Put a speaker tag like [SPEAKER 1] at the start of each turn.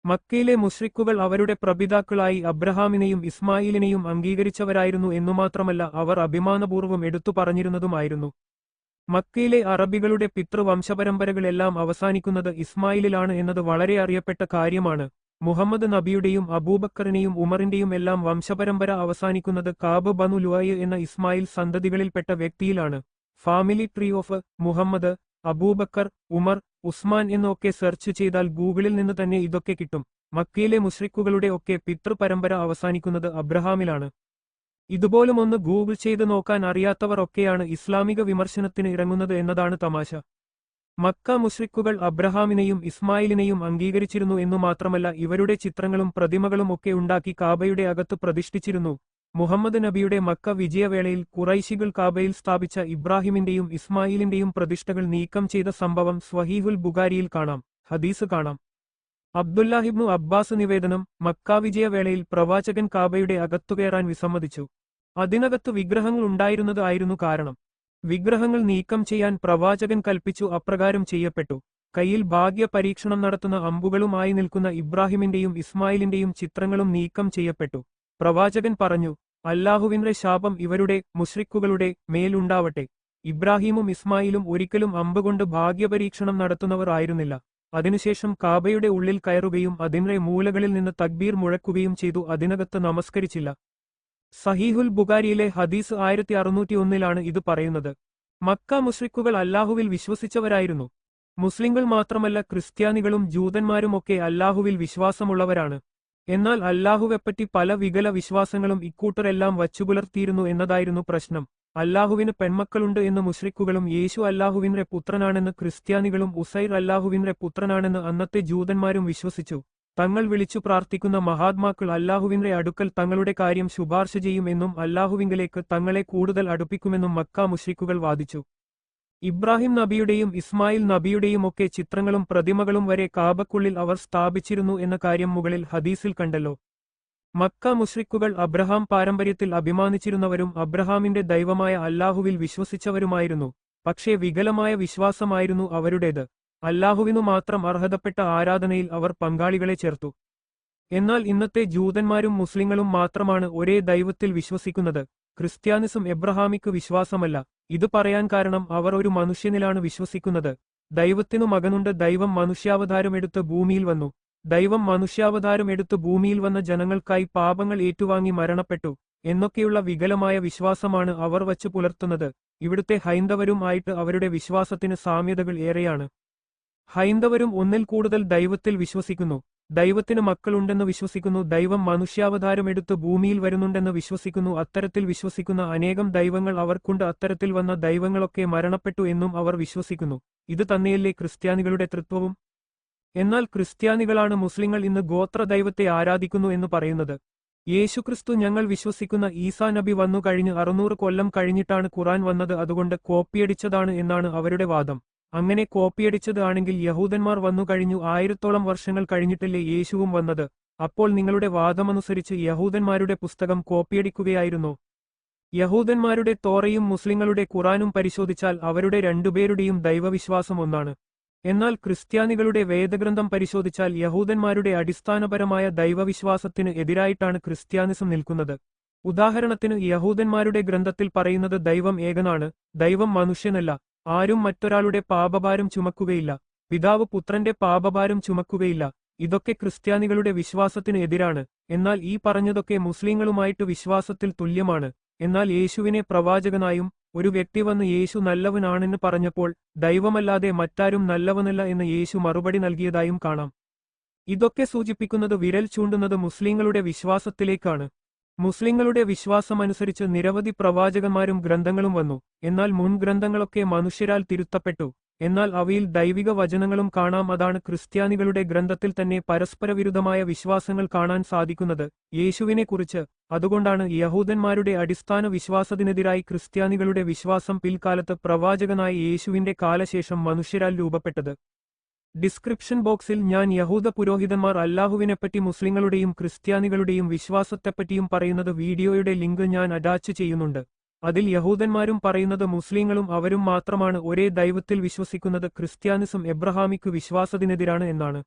[SPEAKER 1] മക്കയിലെ മുശ്രിക്കുകൾ അവരുടെ പ്രപിതാക്കളായി അബ്രഹാമിനെയും ഇസ്മായിലിനെയും അംഗീകരിച്ചവരായിരുന്നു എന്നുമാത്രമല്ല അവർ അഭിമാനപൂർവ്വം എടുത്തു പറഞ്ഞിരുന്നതുമായിരുന്നു. മക്കയിലെ അറബികളുടെ പിതൃവംശപരമ്പരകളെല്ലാം അവസാനിക്കുന്നത് ഇസ്മായിലിലാണ് എന്നത് വളരെ അറിയപ്പെട്ട കാര്യമാണ്. മുഹമ്മദ് നബിയുടെയും അബൂബക്കറിനെയും ഉമറിന്റെയും എല്ലാം വംശപരമ്പര അവസാനിക്കുന്നത് കാബ് ബനു ലുഅയ് എന്ന ഇസ്മായിൽ സന്തതികളിൽപ്പെട്ട വ്യക്തിയിലാണ്. Family tree of Muhammad, Abu Bakr, Umar, Usman എന്നൊക്കെ സെർച്ച് ചെയ്താൽ ഗൂഗിളിൽ നിന്ന് തന്നെ ഇതൊക്കെ കിട്ടും. മക്കയിലെ മുശ്രിക്കുകളുടെ ഒക്കെ പിതൃപരമ്പര അവസാനിക്കുന്നത് അബ്രഹാമിലാണ്. ഇതുപോലും ഒന്ന് ഗൂഗിൾ ചെയ്ത് നോക്കാൻ അറിയാത്തവർ ഒക്കെയാണ് ഇസ്ലാമിക വിമർശനത്തിന് ഇറങ്ങുന്നത് എന്നതാണ് തമാശ. മക്ക മുശ്രിക്കുകൾ അബ്രഹാമിനെയും ഇസ്മായിലിനെയും അംഗീകരിച്ചിരുന്നു എന്നു മാത്രമല്ല ഇവരുടെ ചിത്രങ്ങളും പ്രതിമകളും ഒക്കെ ഉണ്ടാക്കി കാബയുടെ അകത്ത് പ്രതിഷ്ഠിച്ചിരുന്നു. മുഹമ്മദ് നബിയുടെ മക്ക വിജയവേളയിൽ ഖുറൈശികൾ കാബയിൽ സ്ഥാപിച്ച ഇബ്രാഹിമിന്റെയും ഇസ്മായിലിന്റെയും പ്രതിഷ്ഠകൾ നീക്കം ചെയ്ത സംഭവം സ്വഹീഹുൽ ബുഖാരിയിൽ കാണാം. ഹദീസ് കാണാം. അബ്ദുല്ലാഹിബ്നു അബ്ബാസ് നിവേദനം, മക്ക വിജയവേളയിൽ പ്രവാചകൻ കാബയുടെ അകത്തുകയറാൻ വിസമ്മതിച്ചു. അതിനകത്ത് വിഗ്രഹങ്ങൾ ഉണ്ടായിരുന്നത് ആയിരുന്നു കാരണം. വിഗ്രഹങ്ങൾ നീക്കം ചെയ്യാൻ പ്രവാചകൻ കൽപ്പിച്ചു. അപ്രകാരം ചെയ്യപ്പെട്ടു. കയ്യിൽ ഭാഗ്യ പരീക്ഷണം നടത്തുന്ന അമ്പുകളുമായി നിൽക്കുന്ന ഇബ്രാഹിമിന്റെയും ഇസ്മായിലിന്റെയും ചിത്രങ്ങളും നീക്കം ചെയ്യപ്പെട്ടു. പ്രവാചകൻ പറഞ്ഞു, അല്ലാഹുവിന്റെ ശാപം ഇവരുടെ മുശ്രിക്കുകളുടെ മേലുണ്ടാവട്ടെ. ഇബ്രാഹിമും ഇസ്മായിലും ഒരിക്കലും അമ്പുകൊണ്ട് ഭാഗ്യപരീക്ഷണം നടത്തുന്നവർ ആയിരുന്നില്ല. അതിനുശേഷം കാബയുടെ ഉള്ളിൽ കയറുകയും അതിന്റെ മൂലകളിൽ നിന്ന് തക്ബീർ മുഴക്കുകയും ചെയ്തു. അതിനകത്ത് നമസ്കരിച്ചില്ല. സഹീഹുൽ ബുഖാരിയിലെ ഹദീസ് 1601 ഇത് പറയുന്നത്. മക്ക മുശ്രിക്കുകൾ അല്ലാഹുവിൽ വിശ്വസിച്ചവരായിരുന്നു. മുസ്ലിങ്ങൾ മാത്രമല്ല ക്രിസ്ത്യാനികളും ജൂതന്മാരുമൊക്കെ അല്ലാഹുവിൽ വിശ്വാസമുള്ളവരാണ്. എന്നാൽ അല്ലാഹുവെപ്പറ്റി പല വികല വിശ്വാസങ്ങളും ഇക്കൂട്ടരെല്ലാം വച്ചുപുലർത്തിയിരുന്നു എന്നതായിരുന്നു പ്രശ്നം. അല്ലാഹുവിന് പെൺമക്കളുണ്ട് എന്ന് മുശ്രിക്കുകളും യേശു അല്ലാഹുവിന്റെ പുത്രനാണെന്ന് ക്രിസ്ത്യാനികളും ഉസൈർ അല്ലാഹുവിന്റെ പുത്രനാണെന്ന് അന്നത്തെ ജൂതന്മാരും വിശ്വസിച്ചു. തങ്ങൾ വിളിച്ചു പ്രാർത്ഥിക്കുന്ന മഹാത്മാക്കൾ അല്ലാഹുവിന്റെ അടുക്കൽ തങ്ങളുടെ കാര്യം ശുപാർശ ചെയ്യും എന്നും അല്ലാഹുവിങ്കലേക്ക് തങ്ങളെ കൂടുതൽ അടുപ്പിക്കുമെന്നും മക്ക മുശ്രിക്കുകൾ വാദിച്ചു. ഇബ്രാഹിം നബിയുടെയും ഇസ്മായിൽ നബിയുടെയും ഒക്കെ ചിത്രങ്ങളും പ്രതിമകളും വരെ കാബക്കുള്ളിൽ അവർ സ്ഥാപിച്ചിരുന്നു എന്ന കാര്യം മുകളിൽ ഹദീസിൽ കണ്ടല്ലോ. മക്ക മുശ്രിക്കുകൾ അബ്രഹാം പാരമ്പര്യത്തിൽ അഭിമാനിച്ചിരുന്നവരും അബ്രഹാമിന്റെ ദൈവമായ അല്ലാഹുവിൽ വിശ്വസിച്ചവരുമായിരുന്നു. പക്ഷേ വികലമായ വിശ്വാസമായിരുന്നു അവരുടേത്. അല്ലാഹുവിനു മാത്രം അർഹതപ്പെട്ട ആരാധനയിൽ അവർ പങ്കാളികളെ ചേർത്തു. എന്നാൽ ഇന്നത്തെ ജൂതന്മാരും മുസ്ലിങ്ങളും മാത്രമാണ് ഒരേ ദൈവത്തിൽ വിശ്വസിക്കുന്നത്. ക്രിസ്ത്യാനിസം എബ്രഹാമിക്ക് വിശ്വാസമല്ല. ഇത് പറയാൻ കാരണം അവർ ഒരു മനുഷ്യനിലാണ് വിശ്വസിക്കുന്നത്. ദൈവത്തിനു മകനുണ്ട്. ദൈവം മനുഷ്യാവതാരമെടുത്ത് ഭൂമിയിൽ വന്നു. ദൈവം മനുഷ്യാവതാരമെടുത്ത് ഭൂമിയിൽ വന്ന ജനങ്ങൾക്കായി പാപങ്ങൾ ഏറ്റുവാങ്ങി മരണപ്പെട്ടു എന്നൊക്കെയുള്ള വികലമായ വിശ്വാസമാണ് അവർ വച്ചു പുലർത്തുന്നത്. ഇവിടുത്തെ ഹൈന്ദവരും ആയിട്ട് അവരുടെ വിശ്വാസത്തിന് സാമ്യതകൾ ഏറെയാണ്. ഹൈന്ദവരും ഒന്നിൽ കൂടുതൽ ദൈവത്തിൽ വിശ്വസിക്കുന്നു. ദൈവത്തിന് മക്കളുണ്ടെന്ന് വിശ്വസിക്കുന്നു. ദൈവം മനുഷ്യാവതാരമെടുത്ത് ഭൂമിയിൽ വരുന്നുണ്ടെന്ന് വിശ്വസിക്കുന്നു. അത്തരത്തിൽ വിശ്വസിക്കുന്ന അനേകം ദൈവങ്ങൾ അവർക്കുണ്ട്. അത്തരത്തിൽ വന്ന ദൈവങ്ങളൊക്കെ മരണപ്പെട്ടു എന്നും അവർ വിശ്വസിക്കുന്നു. ഇത് തന്നെയല്ലേ ക്രിസ്ത്യാനികളുടെ തൃത്വവും? എന്നാൽ ക്രിസ്ത്യാനികളാണ് മുസ്ലിങ്ങൾ ഇന്ന് ഗോത്ര ദൈവത്തെ ആരാധിക്കുന്നു എന്ന് പറയുന്നത്. യേശുക്രിസ്തു ഞങ്ങൾ വിശ്വസിക്കുന്ന ഈസാ നബി വന്നു കഴിഞ്ഞ് 600 കൊല്ലം കഴിഞ്ഞിട്ടാണ് ഖുറാൻ വന്നത്, അതുകൊണ്ട് കോപ്പിയടിച്ചതാണ് എന്നാണ് അവരുടെ വാദം. അങ്ങനെ കോപ്പിയടിച്ചത് ആണെങ്കിൽ യഹൂദന്മാർ വന്നു കഴിഞ്ഞു 1000ഓളം വർഷങ്ങൾ കഴിഞ്ഞിട്ടല്ലേ യേശുവും വന്നത്? അപ്പോൾ നിങ്ങളുടെ വാദമനുസരിച്ച് യഹൂദന്മാരുടെ പുസ്തകം കോപ്പിയടിക്കുകയായിരുന്നോ? യഹൂദന്മാരുടെ തോറയും മുസ്ലിങ്ങളുടെ ഖുറാനും പരിശോധിച്ചാൽ അവരുടെ രണ്ടുപേരുടെയും ദൈവവിശ്വാസം ഒന്നാണ്. എന്നാൽ ക്രിസ്ത്യാനികളുടെ വേദഗ്രന്ഥം പരിശോധിച്ചാൽ യഹൂദന്മാരുടെ അടിസ്ഥാനപരമായ ദൈവവിശ്വാസത്തിന് എതിരായിട്ടാണ് ക്രിസ്ത്യാനിസം നിൽക്കുന്നത്. ഉദാഹരണത്തിന് യഹൂദന്മാരുടെ ഗ്രന്ഥത്തിൽ പറയുന്നത് ദൈവം ഏകനാണ്, ദൈവം മനുഷ്യനല്ല, ആരും മറ്റൊരാളുടെ പാപഭാരം ചുമക്കുകയില്ല, പിതാവ് പുത്രന്റെ പാപഭാരം ചുമക്കുകയില്ല. ഇതൊക്കെ ക്രിസ്ത്യാനികളുടെ വിശ്വാസത്തിന് എതിരാണ്. എന്നാൽ ഈ പറഞ്ഞതൊക്കെ മുസ്ലിങ്ങളുമായിട്ട് വിശ്വാസത്തിൽ തുല്യമാണ്. എന്നാൽ യേശുവിനെ പ്രവാചകനായും ഒരു വ്യക്തി വന്ന് യേശു നല്ലവനാണെന്ന് പറഞ്ഞപ്പോൾ ദൈവമല്ലാതെ മറ്റാരും നല്ലവനല്ല എന്ന് യേശു മറുപടി നൽകിയതായും കാണാം. ഇതൊക്കെ സൂചിപ്പിക്കുന്നത് വിരൽ ചൂണ്ടുന്നത് മുസ്ലിങ്ങളുടെ വിശ്വാസത്തിലേക്കാണ്. മുസ്ലിങ്ങളുടെ വിശ്വാസമനുസരിച്ച് നിരവധി പ്രവാചകന്മാരും ഗ്രന്ഥങ്ങളും വന്നു. എന്നാൽ മുൻ ഗ്രന്ഥങ്ങളൊക്കെ മനുഷ്യരാൽ തിരുത്തപ്പെട്ടു. എന്നാൽ അവയിൽ ദൈവിക വചനങ്ങളും കാണാം. അതാണ് ക്രിസ്ത്യാനികളുടെ ഗ്രന്ഥത്തിൽ തന്നെ പരസ്പരവിരുദ്ധമായ വിശ്വാസങ്ങൾ കാണാൻ സാധിക്കുന്നത് യേശുവിനെക്കുറിച്ച്. അതുകൊണ്ടാണ് യഹൂദന്മാരുടെ അടിസ്ഥാന വിശ്വാസത്തിനെതിരായി ക്രിസ്ത്യാനികളുടെ വിശ്വാസം പിൽക്കാലത്ത് പ്രവാചകനായ യേശുവിന്റെ കാലശേഷം മനുഷ്യരാൽ രൂപപ്പെട്ടത്. ഡിസ്ക്രിപ്ഷൻ ബോക്സിൽ ഞാൻ യഹൂദ പുരോഹിതന്മാർ അല്ലാഹുവിനെപ്പറ്റി മുസ്ലിങ്ങളുടെയും ക്രിസ്ത്യാനികളുടെയും വിശ്വാസത്തെപ്പറ്റിയും പറയുന്നത് വീഡിയോയുടെ ലിങ്ക് ഞാൻ അറ്റാച്ച് ചെയ്യുന്നുണ്ട്. അതിൽ യഹൂദന്മാരും പറയുന്നത് മുസ്ലിങ്ങളും അവരും മാത്രമാണ് ഒരേ ദൈവത്തിൽ വിശ്വസിക്കുന്നത്. ക്രിസ്ത്യാനിസം എബ്രഹാമിക്ക് വിശ്വാസത്തിനെതിരാണ് എന്നാണ്.